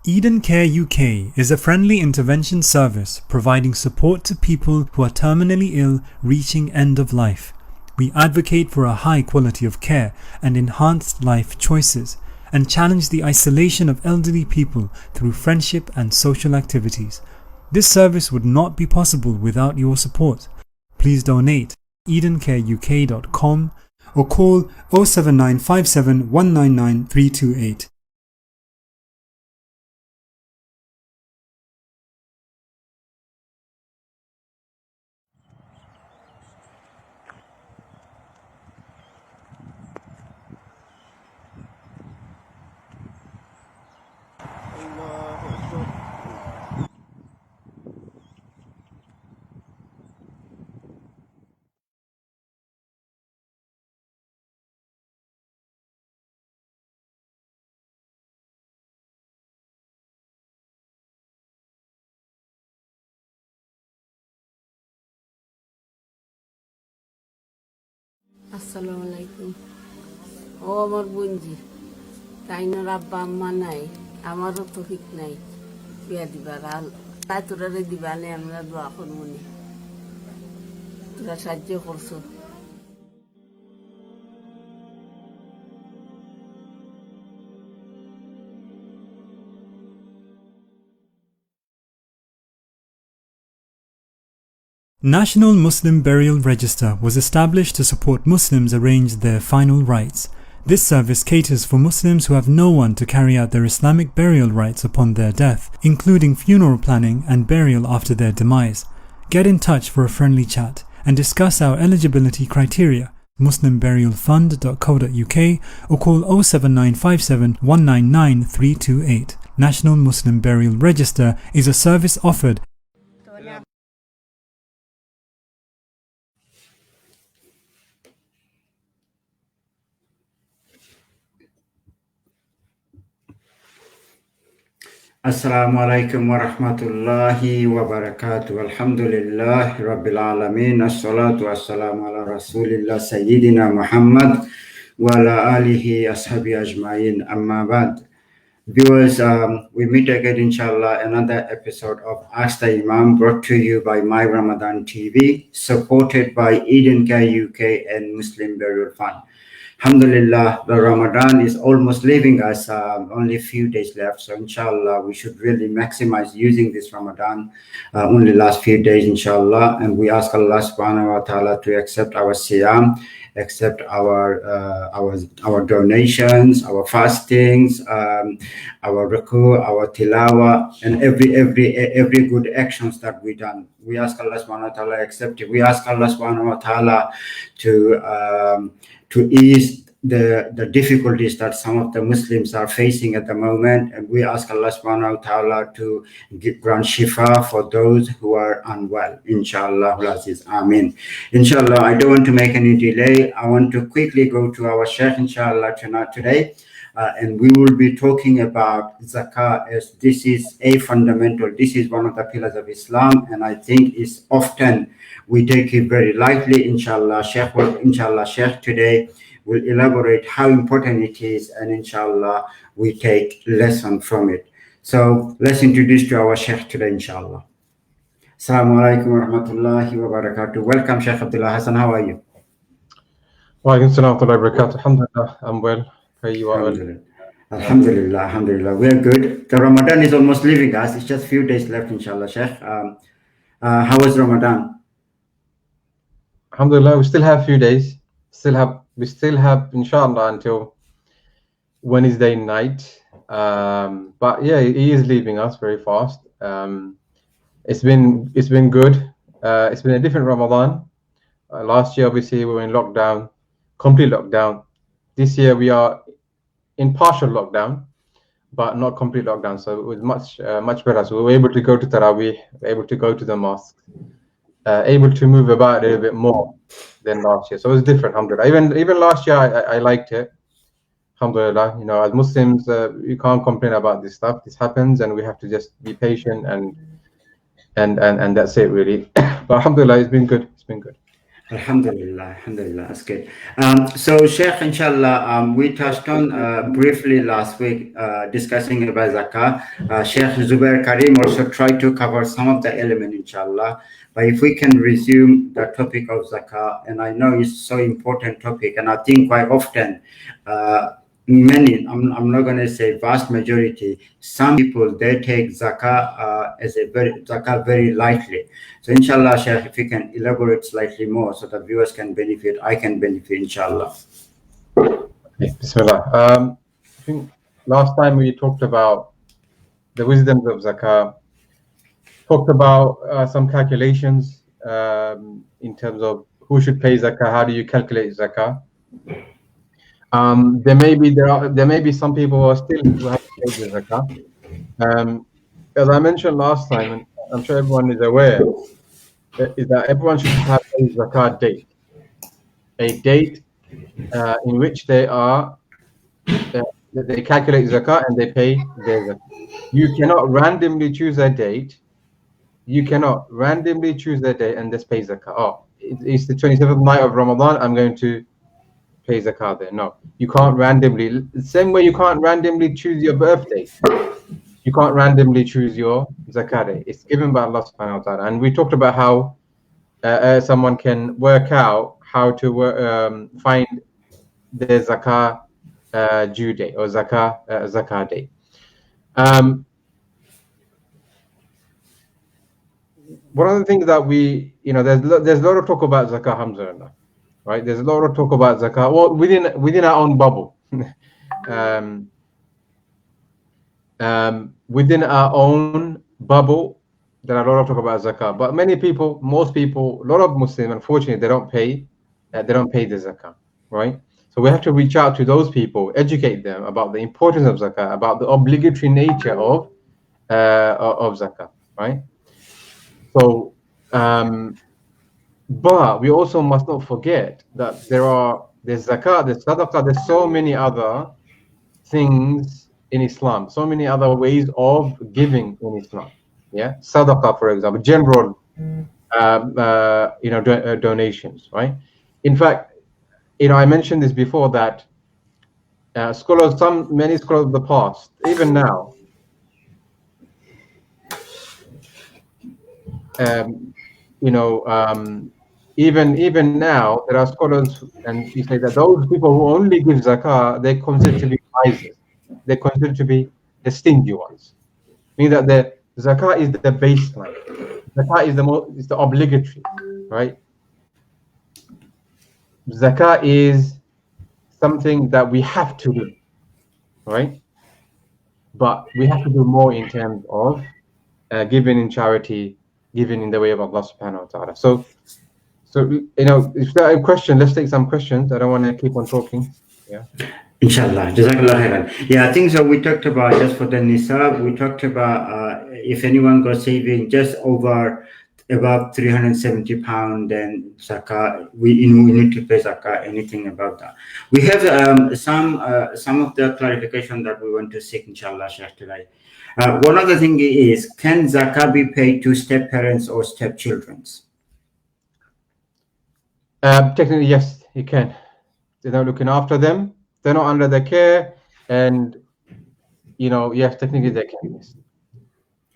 Eden Care UK is a friendly intervention service providing support to people who are terminally ill reaching end of life. We advocate for a high quality of care and enhanced life choices, and challenge the isolation of elderly people through friendship and social activities. This service would not be possible without your support. Please donate edencareuk.com or call 07957 199 328. আসসালামু আলাইকুম। ও আমার বোনজি, তাইনার আব্বা আম্মা নাই, আমারও তো ঠিক নাই বিয়া দিবার। আর তাই তোরা দিবা নে, আমরা দোয়া করবো নি, তোরা সাহায্য করছো। National Muslim Burial Register was established to support Muslims arrange their final rites. This service caters for Muslims who have no one to carry out their Islamic burial rites upon their death, including funeral planning and burial after their demise. Get in touch for a friendly chat and discuss our eligibility criteria. muslimburialfund.co.uk or call 07957 199 328. National Muslim Burial Register is a service offered Assalamu alaikum wa rahmatullahi wa barakatuh. Alhamdulillah Rabbil Alameen. As-salatu was-salamu ala Rasulillah Sayyidina Muhammad wa ala alihi ashabi ajma'in. Amma ba'd. Viewers, we meet again inshallah another episode of Ask the Imam, brought to you by My Ramadan TV, supported by Eden Care UK and Muslim Burial Fund. Alhamdulillah, the Ramadan is almost leaving us, only a few days left. So inshallah, we should really maximize using this Ramadan, only last few days inshallah. And we ask Allah subhanahu wa ta'ala to accept our siyam, accept our donations, our fastings, our ruku, our tilawa, and every good actions that we done. We ask Allah subhanahu wa ta'ala accept it. We ask Allah subhanahu wa ta'ala to ease the difficulties that some of the Muslims are facing at the moment, and we ask Allah subhanahu wa ta'ala to grant shifa for those who are unwell. Inshallah, Aziz. Amin. Inshallah, I don't want to make any delay. I want to quickly go to our Sheikh, inshallah, today. And we will be talking about Zakat, as this is a fundamental, this is one of the pillars of Islam, and I think is often we take it very lightly. Inshallah, Sheikh today will elaborate how important it is, and inshallah, we take lesson from it. So let's introduce to our Sheikh today, inshallah. Assalamu alaikum wa rahmatullahi wa barakatuh. Welcome, Sheikh Abdullah. Hassan, how are you? Wa alaikum salam wa rahmatullahi wa barakatuh. Alhamdulillah, I'm well. Pray you are well. Alhamdulillah, alhamdulillah. We are good. The Ramadan is almost leaving us. It's just a few days left, inshallah, Sheikh. How was Ramadan? Alhamdulillah, we still have a few days. We still have inshallah until Wednesday night. But yeah, he is leaving us very fast. It's been good. It's been a different Ramadan. Last year, obviously, we were in lockdown, complete lockdown. This year we are in partial lockdown, but not complete lockdown. So it was much better. So we were able to go to Taraweeh, able to go to the mosque, able to move about a little bit more than last year. So it was different, alhamdulillah. Even last year I liked it, alhamdulillah. You know, as Muslims, you can't complain about this stuff. This happens, and we have to just be patient and that's it really. But alhamdulillah, it's been good. It's been good. Alhamdulillah, alhamdulillah, that's good. So, Sheikh, inshallah, we touched on briefly last week discussing about zakah. Sheikh Zubair Karim also tried to cover some of the element, inshallah. But if we can resume the topic of zakah, and I know it's so important topic, and I think quite often, many, I'm not going to say vast majority, some people, they take zakah zakah very lightly. So inshallah, Sheikh, if you can elaborate slightly more so the viewers can benefit, I can benefit, inshallah. Okay, Bismillah. I think last time we talked about the wisdoms of zakah, talked about some calculations in terms of who should pay zakah, how do you calculate zakah. There may be some people who are still who have to pay the zakah. As I mentioned last time, and I'm sure everyone is aware, is that everyone should have a zakat date, a date in which they calculate zakah and they pay their zakah. You cannot randomly choose a date. You cannot randomly choose a date and just pay zakah. Oh, it's the 27th night of Ramadan, I'm going to pay zakah there. No, you can't randomly. The same way you can't randomly choose your birthday. You can't randomly choose your zakah day. It's given by Allah subhanahu wa ta'ala. And we talked about how someone can work out how to find the zakah due date or zakah day. One of the things that there's a lot of talk about zakah, alhamdulillah, right? There's a lot of talk about zakah, well, within our own bubble. Within our own bubble, there are a lot of talk about zakah. But most people, a lot of Muslims, unfortunately, they don't pay the zakah, right? So we have to reach out to those people, educate them about the importance of zakah, about the obligatory nature of zakah, right? So, but we also must not forget that there's zakah, there's sadaqah, there's so many other things in Islam, so many other ways of giving in Islam. Yeah, sadaqah, for example, general, donations, right? In fact, I mentioned this before that many scholars of the past, even now, even now, there are scholars, and you say that those people who only give zakah, they consider to be misers. They consider to be the stingy ones. Meaning that the zakah is the baseline. Zakah is the obligatory, right? Zakah is something that we have to do, right? But we have to do more in terms of giving in charity, giving in the way of Allah subhanahu wa ta'ala. So if there are a question, let's take some questions. I don't want to keep on talking. Yeah. Inshallah. Jazakallah khairan. Yeah, I think so. We talked about just for the nisab, we talked about if anyone got saving just above 370 pounds, then zakah, we need to pay zakah, anything about that. We have some of the clarification that we want to seek, inshallah, Sheikh, today. One other thing is, can zakah be paid to step parents or step children? Technically, yes, you can. They're not looking after them. They're not under their care, and yes, technically they can. Yes.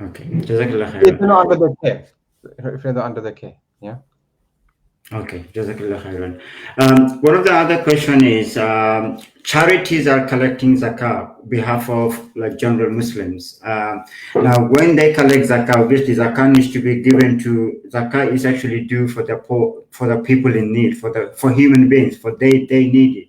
Okay. Jazakallah khairan. If they're not under their care, if they're not under their care, yeah. Okay, Jazakallah khairan. One of the other question is, charities are collecting zakah on behalf of like general Muslims. Now, when they collect zakah, obviously zakah needs to be given to. Zakah is actually due for the poor, for the people in need, for human beings, for they need it.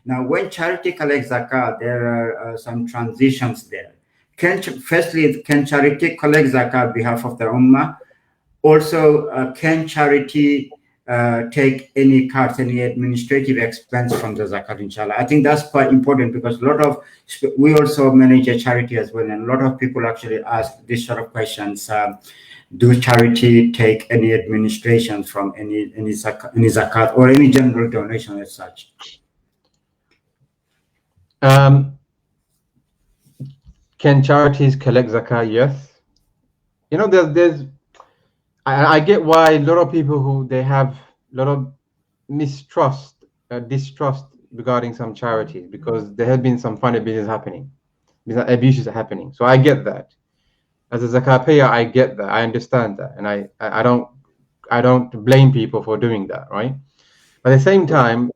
Now, when charity collects zakah, there are some transitions there. Firstly, can charity collect zakah on behalf of the ummah? Also, can charity take any cuts, any administrative expense from the zakat, inshallah? I think that's quite important because we also manage a charity as well, and a lot of people actually ask this sort of questions. Do charity take any administration from any zakat or any general donation as such? Can charities collect zakah? Yes. There's I get why a lot of people who they have a lot of distrust regarding some charities because there have been some funny business happening, business abuses are happening. So I get that. As a zakat payer, I get that. I understand that, and I don't blame people for doing that, right? But at the same time,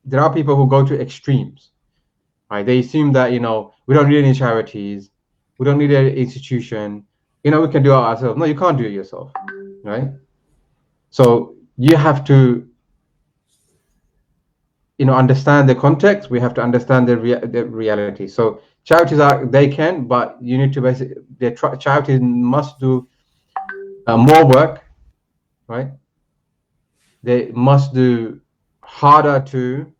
there are people who go to extremes, right? They assume that we don't need any charities, we don't need an institution, we can do it ourselves. No, you can't do it yourself, right? So you have to understand the context. We have to understand the reality. So charities they can, but you need to basically charities must do more work, right? They must do harder to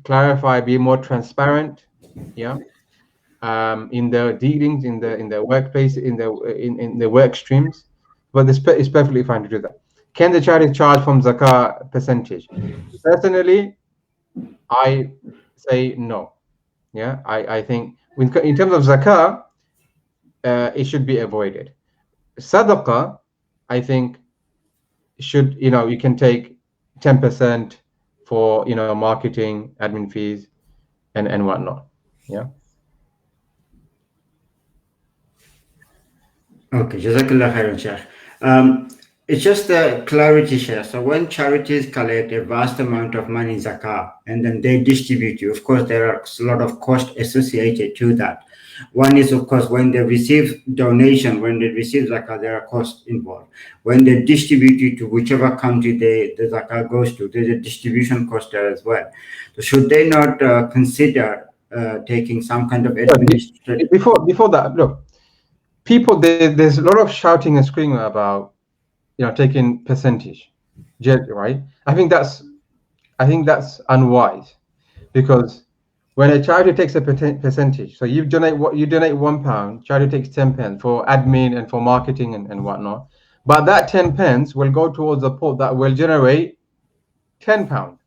clarify, be more transparent, yeah, in the dealings, in the workplace, in the work streams. But it's perfectly fine to do that. Can the charity charge from zakat percentage? Personally, I say no. Yeah, I think in terms of zakah, it should be avoided. Sadaqah, I think should you can take 10% for marketing, admin fees, and whatnot. Yeah. Okay, Jazakallah khairan, Sheikh. It's just a clarity, Sheikh. So when charities collect a vast amount of money in zakah and then they distribute you, of course, there are a lot of costs associated to that. One is, of course, when they receive donation, when they receive zakah, there are costs involved. When they distribute it to whichever country the zakah goes to, there's a distribution cost there as well. So should they not consider taking some kind of administrative... Before that, look, people, there's a lot of shouting and screaming about taking percentage, right? I think that's unwise, because when a charity takes a percentage, so you donate £1, charity takes 10 pence for admin and for marketing and whatnot, but that 10 pence will go towards a pot that will generate £10.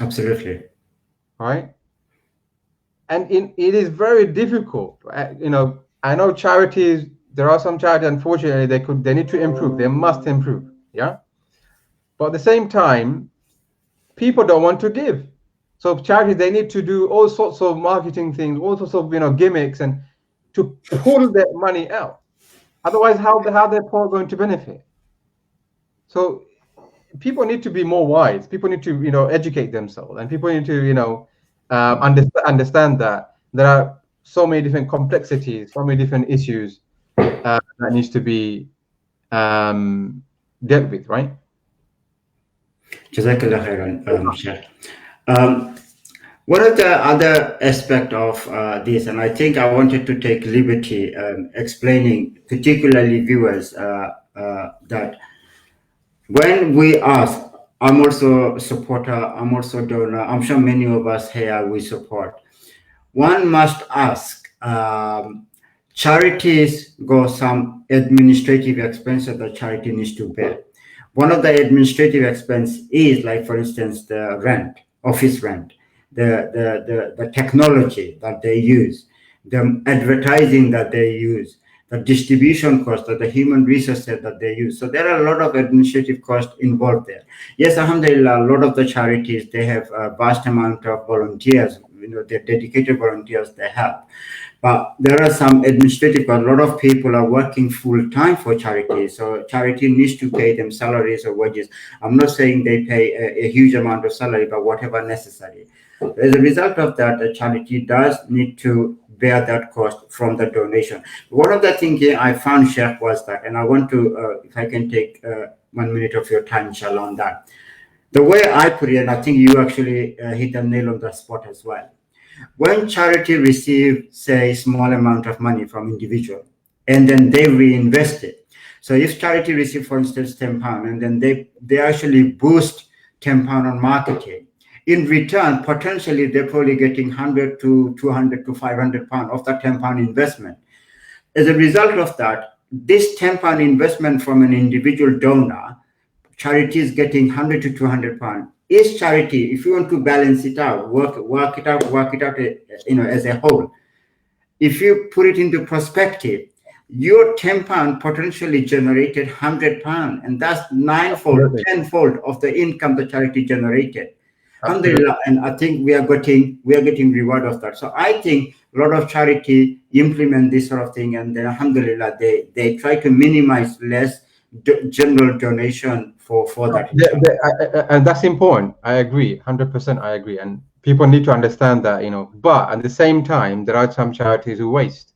Absolutely. Right? And it is very difficult. I know charities, there are some charities, unfortunately, they need to improve. They must improve. Yeah. But at the same time, people don't want to give. So charities, they need to do all sorts of marketing things, all sorts of gimmicks, and to pull their money out. Otherwise, how they're poor going to benefit? So people need to be more wise. People need to educate themselves, and people need to understand that there are so many different complexities, so many different issues that needs to be dealt with, right? Jazakallah khairan, Sheikh. One of the other aspect of this, and I think I wanted to take liberty explaining, particularly viewers, that when we ask, I'm also a supporter, I'm also a donor, I'm sure many of us here we support. One must ask, charities go some administrative expenses that charity needs to bear. One of the administrative expense is, like, for instance, the rent, office rent, the technology that they use, the advertising that they use, the distribution cost, or the human resources that they use. So there are a lot of administrative costs involved there. Yes, alhamdulillah, a lot of the charities, they have a vast amount of volunteers, they're dedicated volunteers they have. But there are some administrative costs. A lot of people are working full time for charity. So charity needs to pay them salaries or wages. I'm not saying they pay a huge amount of salary, but whatever necessary. As a result of that, the charity does need to bear that cost from the donation. One of the things I found, Sheikh, was that, and I want to, if I can take 1 minute of your time, inshallah, on that. The way I put it, and I think you actually hit the nail on the spot as well. When charity receives, say, small amount of money from individual, and then they reinvest it. So if charity receives, for instance, £10, and then they actually boost £10 on marketing, in return, potentially they're probably getting 100 to 200 to 500 pounds of that £10 investment. As a result of that, this £10 investment from an individual donor, charity is getting 100 to 200 pounds. Is charity, if you want to balance it out, work it out, as a whole. If you put it into perspective, your 10 pound potentially generated 100 pound, and that's ninefold, Absolutely. tenfold of the income the charity generated. Absolutely. Alhamdulillah, and I think we are getting reward of that. So I think a lot of charity implement this sort of thing, and then alhamdulillah they try to minimize less general donation for that. And that's important. I agree, 100%. I agree, and people need to understand that, you know. But at the same time, there are some charities who waste.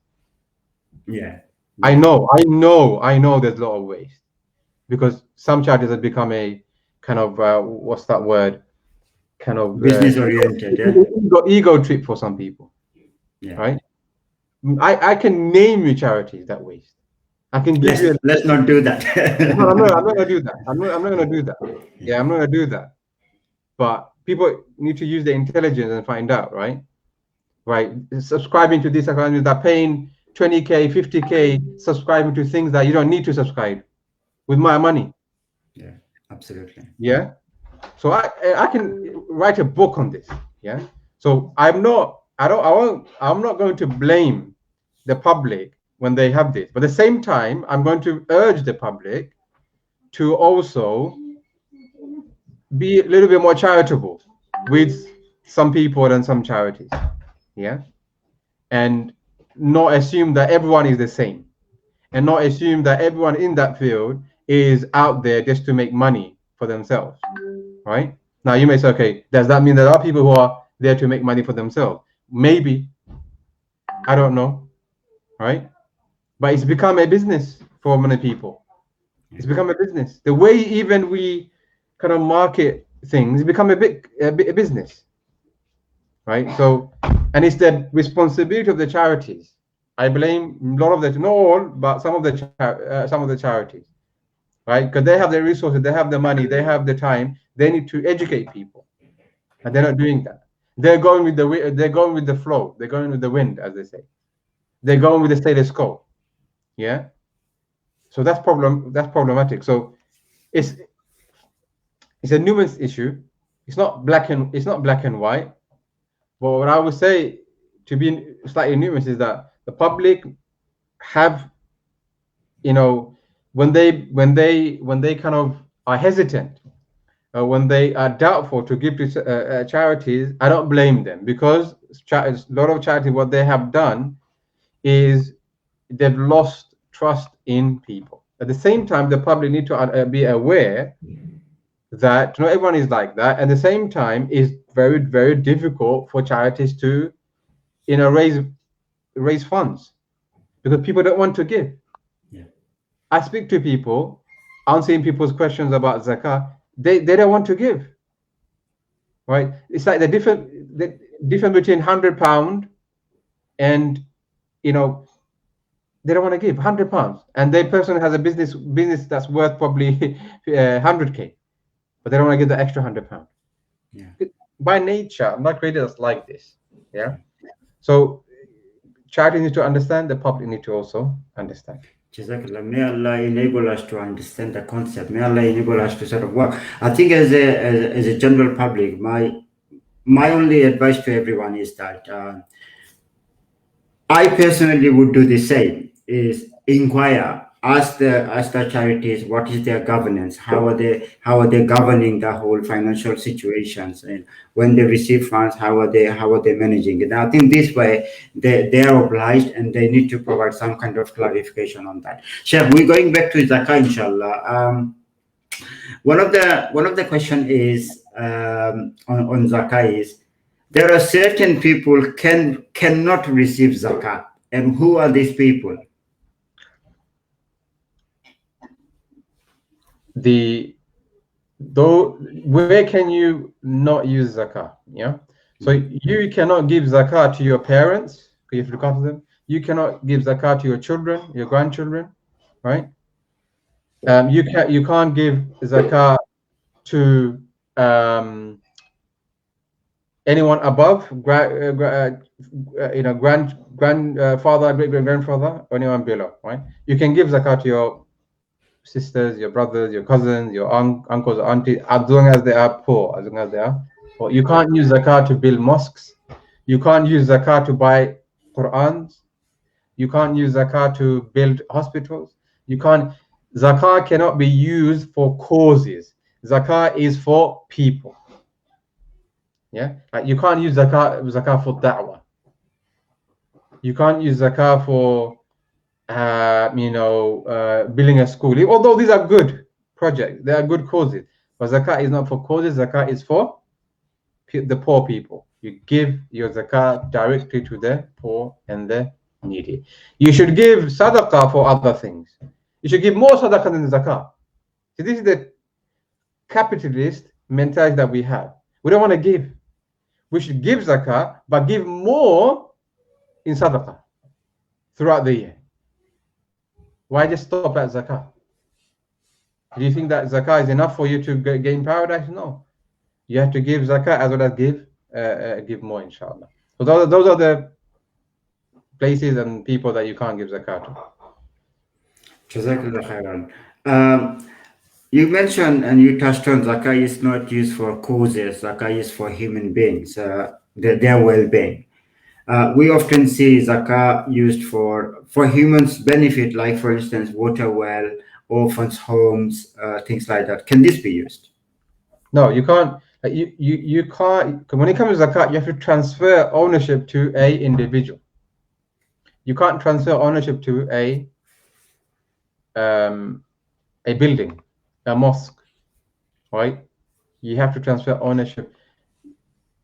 Yeah. I know. There's a lot of waste, because some charities have become a kind of what's that word? Kind of business oriented. Yeah. Ego trip for some people. Yeah. Right. I can name you charities that waste. I can give you. Let's not do that. No, I'm not going to do that. I'm not going to do that. Yeah, I'm not going to do that. But people need to use their intelligence and find out, right? Right. Subscribing to this account, that paying 20K, 50K, subscribing to things that you don't need to subscribe with my money. Yeah, absolutely. Yeah. So I can write a book on this. Yeah. So I'm not going to blame the public when they have this, but at the same time, I'm going to urge the public to also be a little bit more charitable with some people and some charities. Yeah. And not assume that everyone is the same, and not assume that everyone in that field is out there just to make money for themselves. Right? Now you may say, okay, does that mean there are people who are there to make money for themselves? Maybe. I don't know. Right? But it's become a business for many people. It's become a business. The way even we kind of market things, become a business. Right? So, and it's the responsibility of the charities. I blame a lot of the, not all, but some of the charities. Right? Because they have the resources, they have the money, they have the time. They need to educate people, and they're not doing that. They're going with the flow. They're going with the wind, as they say. They're going with the status quo. Yeah. So that's problematic. So it's a nuance issue. It's not black and white. But what I would say, to be slightly nuanced, is that the public have, you know, when they kind of are hesitant, when they are doubtful to give to charities, I don't blame them, because a lot of charities, what they have done is they've lost trust in people. At the same time, the public need to be aware that not everyone is like that. At the same time, it's very, very difficult for charities to, you know, raise funds, because people don't want to give. Yeah. I speak to people, answering people's questions about zakat. They don't want to give. Right? It's like the difference between £100 and, you know, they don't want to give £100, and the person has a business that's worth probably 100K, but they don't want to give the extra £100. Yeah. By nature, I'm not created as like this. Yeah. So charity need to understand, the public need to also understand. Jazakallah. May Allah enable us to understand the concept. May Allah enable us to sort of work. I think as a general public, my only advice to everyone is that I personally would do the same, is inquire, ask the charities what is their governance, how are they governing the whole financial situations, and when they receive funds, how are they managing it. I think this way they are obliged, and they need to provide some kind of clarification on that. Sheikh, we're going back to Zakat, inshallah. One of the question is on Zakat is, there are certain people cannot receive zakat, and who are these people? Where can you not use zakat? Yeah. So you cannot give zakat to your parents, if you look after them. You cannot give zakat to your children, your grandchildren, right? You can't give zakat to anyone above grandfather, great grandfather, or anyone below, right? You can give zakat to your sisters, your brothers, your cousins, your uncles, aunties, as long as they are poor. But you can't use zakat to build mosques. You can't use zakat to buy Qur'ans. You can't use zakah to build hospitals. You can't. Zakah cannot be used for causes. Zakah is for people. Yeah, like you can't use zakah for da'wah. You can't use zakah for building a school. Although these are good projects, they are good causes. But zakah is not for causes. Zakah is for the poor people. You give your zakah directly to the poor and the needy. You should give sadaqah for other things. You should give more sadaqah than zakah. So this is the capitalist mentality that we have. We don't want to give. We should give zakah, but give more in sadaqah throughout the year. Why just stop at zakah? Do you think that zakah is enough for you to gain paradise? No. You have to give zakah as well as give more, inshallah. So those are the places and people that you can't give zakah to. Jazakallah khairan. You mentioned and you touched on zakah is not used for causes. Zakah is for human beings, their well-being. We often see zakah used for humans' benefit, like for instance, water well, orphans' homes, things like that. Can this be used? No, you can't. You can't. When it comes to zakat, you have to transfer ownership to a individual. You can't transfer ownership to a building, a mosque, right? You have to transfer ownership.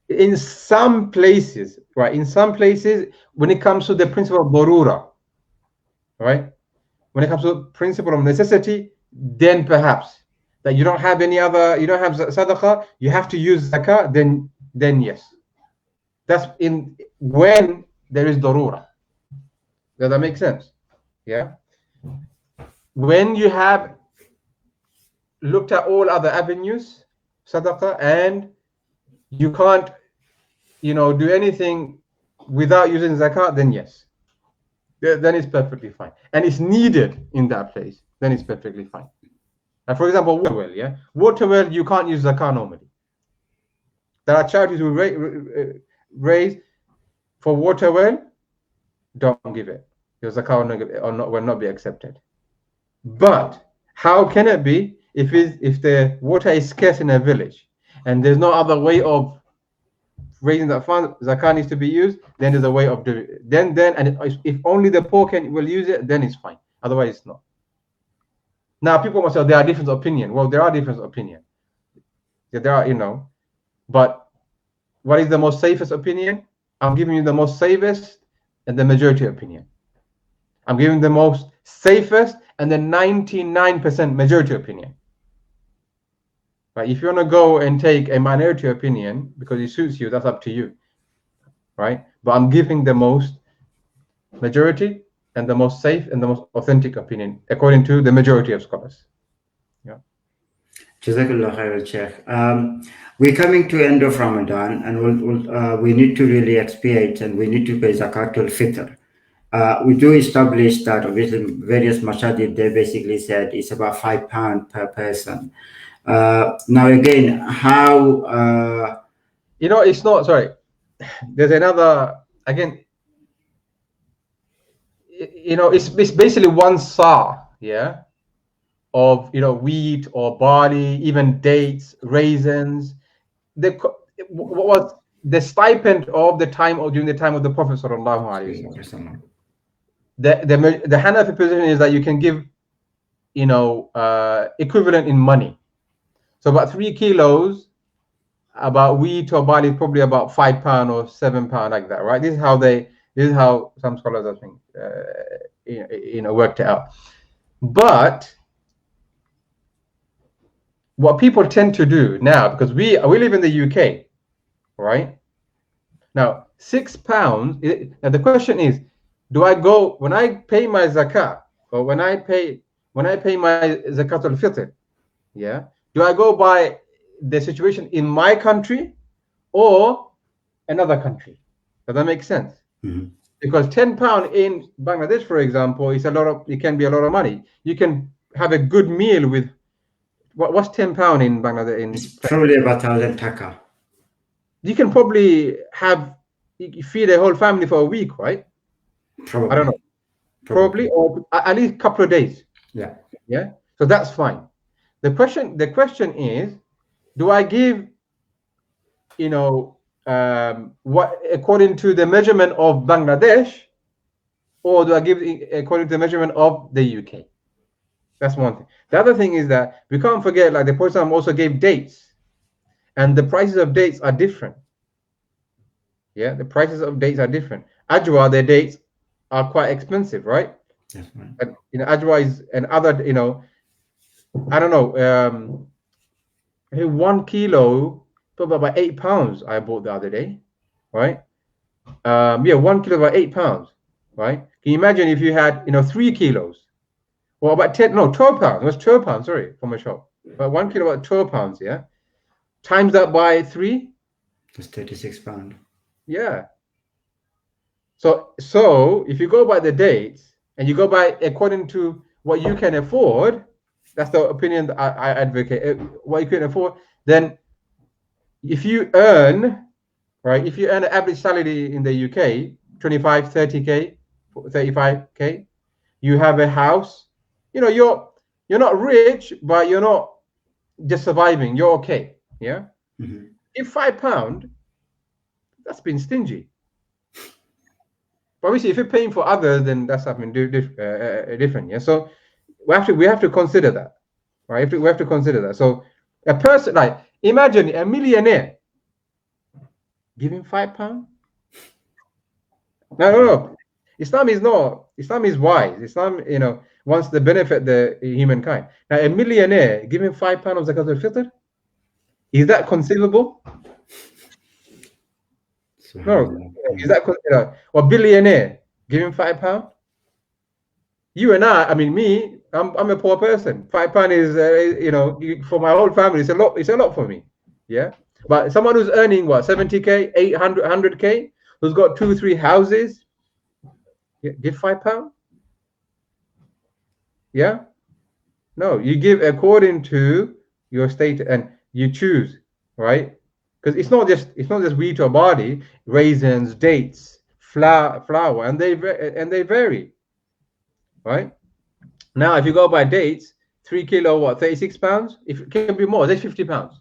In some places, right? In some places, when it comes to the principle of darura, right? When it comes to the principle of necessity, then perhaps that you don't have any other, you don't have sadaqah, you have to use zakah, then yes. That's in when there is darura. Does that make sense? Yeah. When you have looked at all other avenues, sadaqah, and you can't, do anything without using zakat, then yes. Then it's perfectly fine. And it's needed in that place, then it's perfectly fine. For example, water well, yeah? Water well, you can't use zakah normally. There are charities who raise for water well, don't give it. Your zakah will not be accepted. But how can it be if the water is scarce in a village and there's no other way of raising that fund, zakah needs to be used, then there's a way of doing it. Then and if only the poor will use it, then it's fine. Otherwise it's not. Now people must say there are different opinions. Well, there are different opinions. Yeah, there are, but what is the most safest opinion? I'm giving you the most safest and the majority opinion. I'm giving the most safest and the 99% majority opinion. Right? If you want to go and take a minority opinion because it suits you, that's up to you. Right? But I'm giving the most majority and the most safe and the most authentic opinion according to the majority of scholars. Yeah. Jazakallah khairan, Sheikh. We're coming to end of Ramadan, and we need to really expiate, and we need to pay zakatul fitr. We do establish that obviously various masajid, they basically said it's about £5 per person. Now again, how it's not, sorry, there's another, again, it's basically 1 sa, yeah, of wheat or barley, even dates, raisins. What was the stipend of the time, or during the time of the Prophet sallallahu alaihi wasallam? The Hanafi position is that you can give equivalent in money. So about 3 kilos about wheat or barley is probably about £5 or £7, like that, right? This is how some scholars, I think, worked it out. But what people tend to do now, because we live in the UK, right? Now, £6. Now the question is, do I go when I pay my zakat, or when I pay my zakat al-fitr? Yeah. Do I go by the situation in my country or another country? Does that make sense? Mm-hmm. Because £10 in Bangladesh, for example, is it can be a lot of money. You can have a good meal with what's £10 in Bangladesh? It's probably about 1,000 taka. You can probably feed a whole family for a week, right? Probably. I don't know. probably, or at least a couple of days. Yeah. Yeah. So that's fine. The question is, do I give, what according to the measurement of Bangladesh, or do I give according to the measurement of the UK? That's one thing. The other thing is that we can't forget, like the Prophet also gave dates, and the prices of dates are different. Yeah, the prices of dates are different. Ajwa, their dates are quite expensive, right? That's right. And, Ajwa is, and other, I don't know, I think 1 kilo, probably about £8 I bought the other day, right? Yeah, 1 kilo about £8, right? Can you imagine if you had, 3 kilos? Well, about 12 pounds. It was 12 pounds, sorry, from a shop. But 1 kilo, about 12 pounds, yeah? Times that by 3. That's £36. Yeah. So if you go by the dates and you go by according to what you can afford, that's the opinion that I advocate. What you can afford, then if you earn, right, if you earn an average salary in the UK, 25, 30K, 35K, you have a house, you're not rich, but you're not just surviving. You're okay. Yeah. Mm-hmm. If £5, that's been stingy. But obviously, if you're paying for others, then that's something different. Yeah. So we have to consider that, right? We have to consider that. So a person, like, imagine a millionaire giving £5. No. Islam is wise. Islam, wants to benefit the humankind. Now, a millionaire giving £5 of zakat al-fitr, is that conceivable? No. Is that or billionaire giving £5? You and I mean me, I'm a poor person. £5 is for my whole family. It's a lot. It's a lot for me. Yeah. But someone who's earning what, 70K, 100K, who's got 2-3 houses, give £5? Yeah. No, you give according to your state, and you choose, right? Because it's not just wheat or barley, raisins, dates, flour, and they vary, right? Now, if you go by dates, 3 kilo, what, £36? If it can be more, that's £50,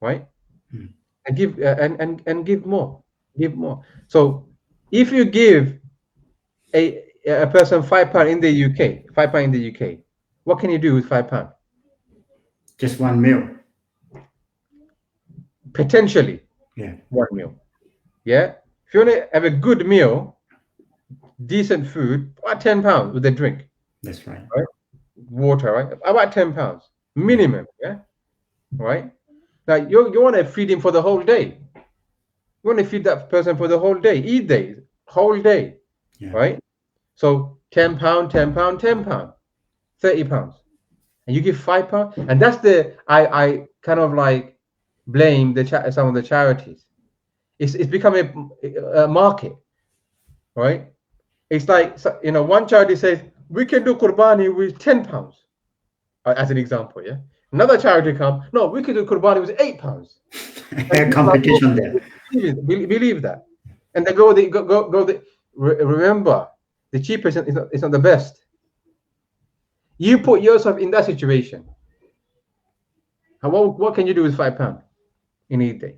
right? And give and give more, So if you give a person £5 in the UK, what can you do with £5? Just one meal. Potentially, Yeah. one meal. Yeah. If you want to have a good meal, decent food, about £10 with a drink. That's right. Right? Water, right? About £10 minimum. Yeah. Right. Now you want to feed him for the whole day. You want to feed that person for the whole day, eat days, whole day. Yeah. Right. So £10, £10, £30, and you give £5, and that's I kind of like blame some of the charities. It's become a market, right? It's like, one charity says we can do Qurbani with £10, as an example. Yeah. Another charity comes, no, we can do Qurbani with £8. Competition there. Believe that, and they go. Remember, the cheapest is not the best. You put yourself in that situation. What can you do with £5 in a day?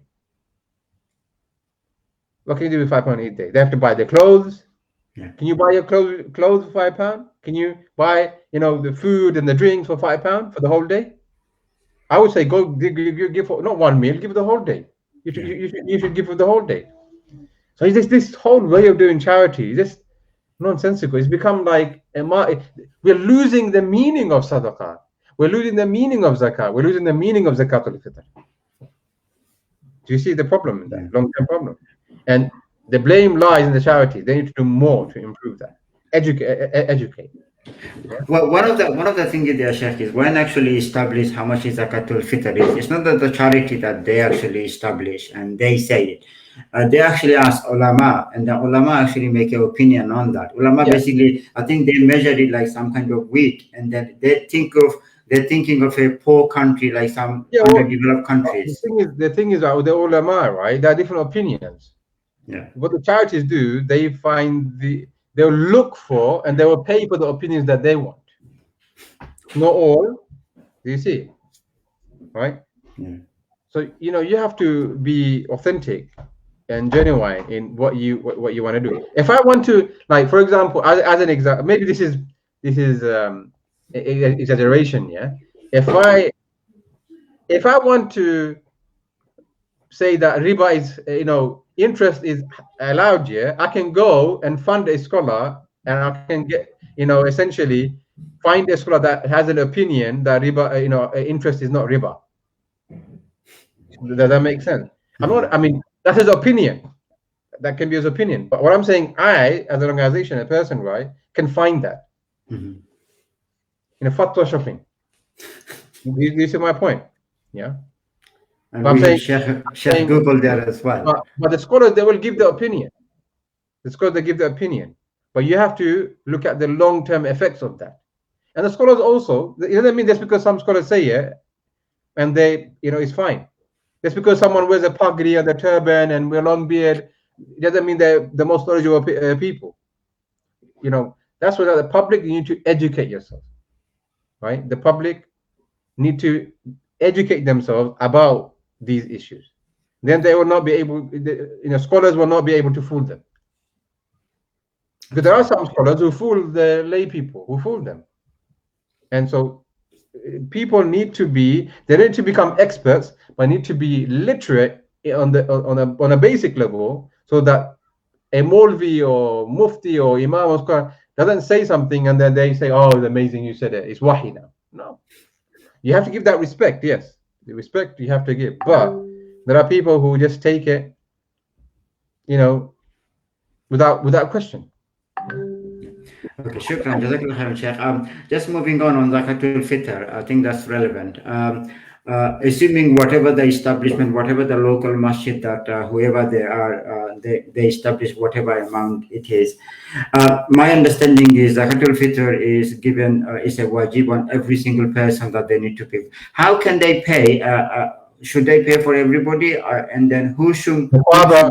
What can you do with £5 in a day? They have to buy their clothes. Yeah. Can you buy your clothes for £5? Can you buy, the food and the drinks for £5 for the whole day? I would say go give for not one meal, give the whole day. You should give for the whole day. So this whole way of doing charity is just nonsensical. It's become like we're losing the meaning of sadaqah. We're losing the meaning of zakat. We're losing the meaning of zakat al-fitr. Do you see the problem in that? Long-term problem. And the blame lies in the charities. They need to do more to improve that. Educate. Well, one of the things there, Sheikh, is when actually establish how much is zakatul fitr is. It's not that the charity that they actually establish and they say it. They actually ask ulama, and the ulama actually make an opinion on that. Ulama basically, I think they measure it like some kind of wheat, and then they're thinking of a poor country like some underdeveloped countries. The thing is with the ulama, right? There are different opinions. Yeah. What the charities do, they find they'll look for and they will pay for the opinions that they want. Not all. Do you see? Right? Yeah. So you have to be authentic and genuine in what you want to do. If I want to, like, for example, as an example, maybe this is exaggeration, yeah. If I want to say that riba is, interest is allowed, yeah, I can go and fund a scholar, and I can get, essentially find a scholar that has an opinion that riba, interest is not riba. Does that make sense? I mean, that's his opinion. That can be his opinion. But what I'm saying, I, as an organization, a person, right, can find that. In a fatwa shopping. Do you see my point? Yeah. And we have Sheikh Google there as well. But the scholars, they will give the opinion. The scholars, they give the opinion. But you have to look at the long-term effects of that. And the scholars also, it doesn't mean that's because some scholars say it, and they, it's fine. Just because someone wears a pagri and a turban and a long beard, it doesn't mean they're the most knowledgeable people. That's what the public, you need to educate yourself, right? The public need to educate themselves about these issues. Then they will not be able, scholars will not be able to fool them. Because there are some scholars who fool the lay people, who fool them. And so people need to become experts, but need to be literate on a basic level, so that a Molvi or Mufti or Imam or scholar doesn't say something and then they say, "Oh, it's amazing you said it. It's wahi now." No, you have to give that respect. Yes, the respect you have to give. But there are people who just take it, without question. Okay, shukran. Jazakallah khairan, Sheikh. Just moving on Zakatul Fitr, I think that's relevant. Assuming whatever the establishment, whatever the local masjid that whoever they are, they establish whatever amount it is. My understanding is Zakatul Fitr is given, is a wajib on every single person that they need to pay. How can they pay? Should they pay for everybody? And then who should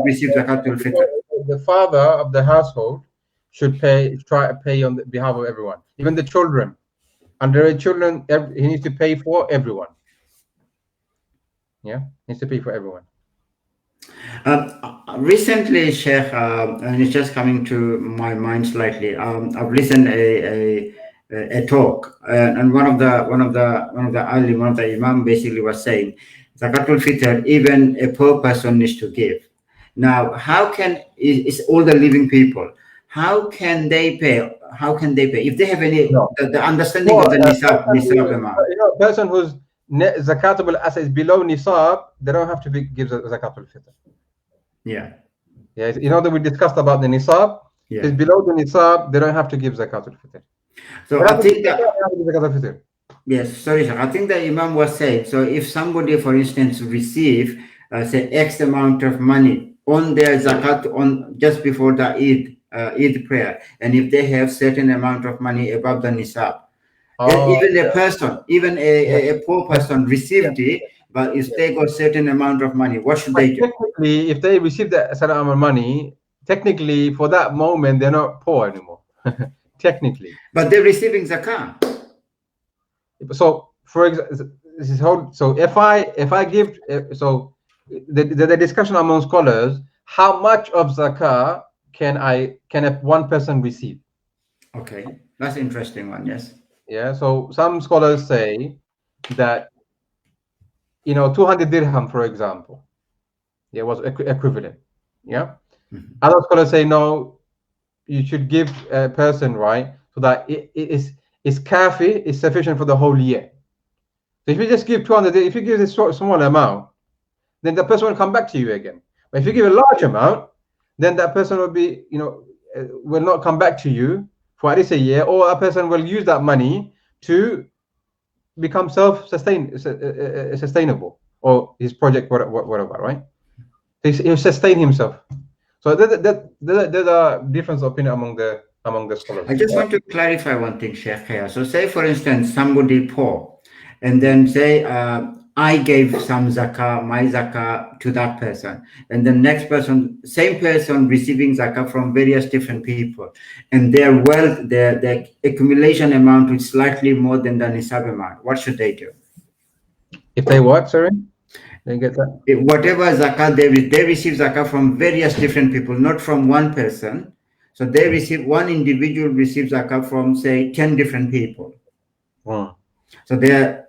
receive Zakatul Fitr? The father of the household should try to pay on behalf of everyone, even the children. Underage children, he needs to pay for everyone. Yeah, needs to pay for everyone. Recently, Sheikh, and it's just coming to my mind slightly. I've listened a talk, and one of the Imam basically was saying, Zakatul Fitr, even a poor person needs to give. Now, how can it's all the living people? How can they pay? How can they pay if they have any the understanding of the nisab amount? A person whose zakatable asset is below nisab, they don't have to give zakatul fitr. Yeah. That we discussed about the nisab. Yeah. If it's below the nisab, they don't have to give zakatul fitr. So I think that yes, sorry, sir. I think the Imam was saying, so if somebody, for instance, receive say X amount of money on their zakat on just before the Eid prayer, and if they have certain amount of money above the nisab, then even a person, even a poor person received it, but if they got certain amount of money, what should they do? Technically, if they receive that certain amount of money, technically for that moment they're not poor anymore. Technically, but they're receiving zakat. So, for example, so if I give, so the discussion among scholars, how much of zakah can one person receive? Okay, that's an interesting one. Yes. Yeah. So some scholars say that 200 dirham, for example, was equivalent. Yeah. Mm-hmm. Other scholars say no, you should give a person, right, so that it is kafi, is sufficient for the whole year. So if you just give 200, if you give this small amount, then the person will come back to you again. But if you give a large amount, then that person will be, will not come back to you for at least a year, or a person will use that money to become sustainable, or his project, whatever, right? He'll sustain himself. So there's a difference of opinion among the scholars. I just want to clarify one thing, Sheikh here. So say, for instance, somebody poor, and then say, I gave some zakah, my zakah to that person, and the next person, same person receiving zakah from various different people, and their wealth, their accumulation amount is slightly more than the nisab amount. What should they do? If they what? Sorry, they get that. Whatever zakah they receive zakah from various different people, not from one person. So they receive, one individual receives zakah from, say, 10 different people. So the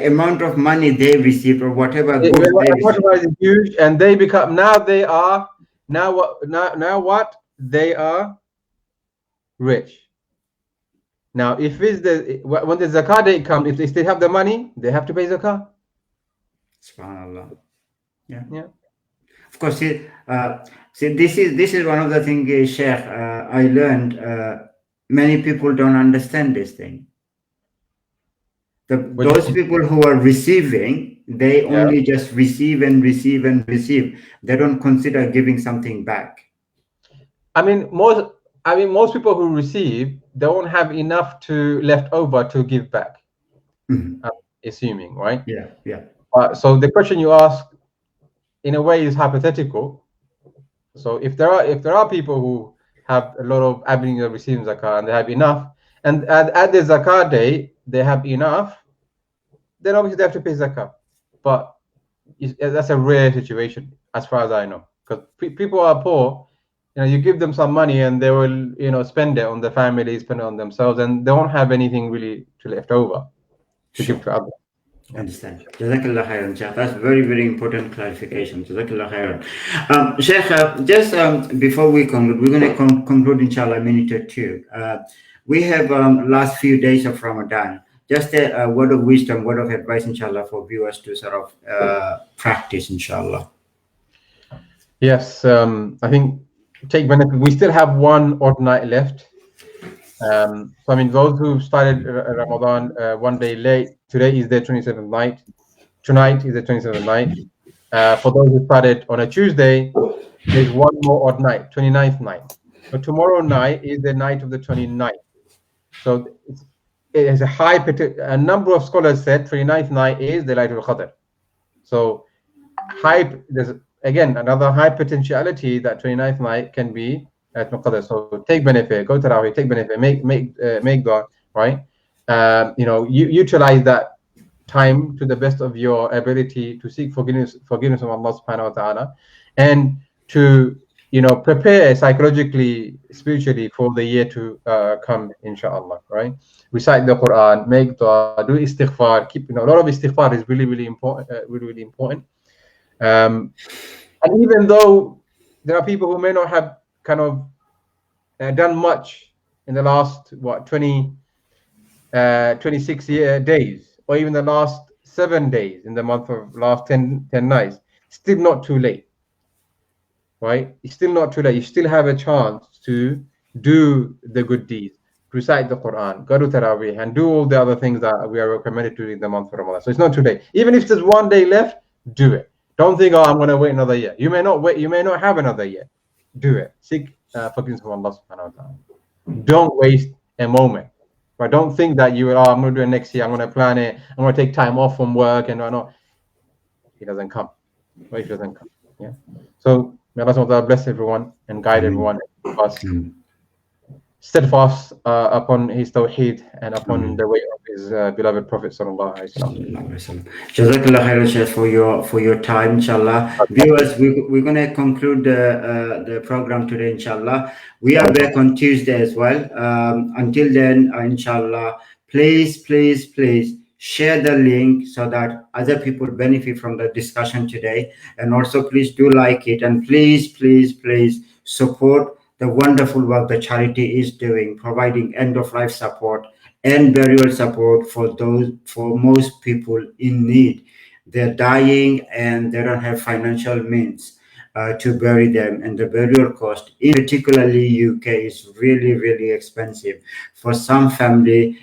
amount of money they receive, or whatever goods they receive, is huge, and they become now what they are rich. Now, if it's when the zakat date comes, if they still have the money, they have to pay zakat. Subhanallah. Yeah. Of course, see, this is one of the things, Sheikh, I learned. Many people don't understand this thing. Those people who are receiving, they only just receive and receive and receive. They don't consider giving something back. I mean, most people who receive don't have enough left over to give back. Assuming, right? Yeah. So the question you ask, in a way, is hypothetical. So if there are people who have a lot of avenues of receiving zakah and they have enough, and at the zakah day they have enough, then obviously they have to pay zakah. But that's a rare situation, as far as I know, because people are poor. You give them some money and they will, spend it on their family, spend it on themselves, and they won't have anything really left over to give to others. Understand. Jazakallah khairan, Sheikh. That's very, very important clarification. Jazakallah khairan. Sheikh, just before we conclude, we're going to conclude, inshallah, a minute or two. We have last few days of Ramadan. Just a word of wisdom, word of advice, inshallah, for viewers to sort of practice, inshallah. Yes, I think take benefit. We still have one odd night left. So I mean, those who started Ramadan one day late, today is their 27th night. Tonight is the 27th night. For those who started on a Tuesday, there's one more odd night, 29th night. So tomorrow night is the night of the 29th. So it has a number of scholars said 29th night is the Laylatul Qadr. So there's again another high potentiality that 29th night can be at Qadr. So take benefit, go to Tarawih, take benefit, make dua, right? Utilize that time to the best of your ability to seek forgiveness from Allah subhanahu wa ta'ala, and to prepare psychologically, spiritually for the year to come, inshallah, right? Recite the Quran, make dua, do istighfar, keep a lot of istighfar is really, really important, really important. And even though there are people who may not have kind of done much in the last 26 days, or even the last 7 days in the month of last 10 nights, still not too late, right? It's still not too late. You still have a chance to do the good deeds, recite the Quran, go to Taraweeh, and do all the other things that we are recommended to do in the month of Ramadan. So it's not too late. Even if there's 1 day left, do it. Don't think, I'm going to wait another year. You may not wait. You may not have another year. Do it. Seek forgiveness from Allah subhanahu wa ta'ala. Don't waste a moment. But don't think that I'm going to do it next year. I'm going to plan it. I'm going to take time off from work and whatnot. It doesn't come. It doesn't come. Yeah. So may Allah subhanahu wa ta'ala bless everyone and guide everyone of us steadfast upon his tawheed and upon the way of his beloved Prophet sallallahu alaihi wasallam. Jazakallah khairan, Sheikh, for your time, inshallah. Viewers, we're going to conclude the program today, inshallah. We are back on Tuesday as well. Until then, inshallah, please share the link so that other people benefit from the discussion today. And also, please do like it, and please support the wonderful work the charity is doing, providing end-of-life support and burial support for most people in need. They're dying and they don't have financial means to bury them, and the burial cost, in particularly UK, is really expensive. For some family,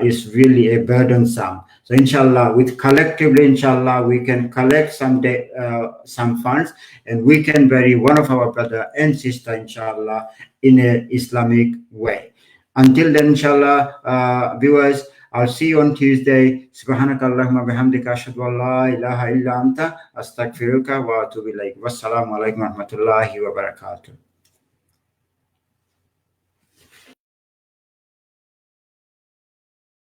is really a burdensome. So inshallah, collectively, inshallah, we can collect some funds, and we can bury one of our brother and sister, inshallah, in an Islamic way. Until then, inshallah, viewers, I'll see you on Tuesday. Subhanakallahumma bihamdika ashhadu an la ilaha illa anta astaghfiruka wa atubu ilayk. Wassalamu alaikum wa rahmatullahi wa barakatuh.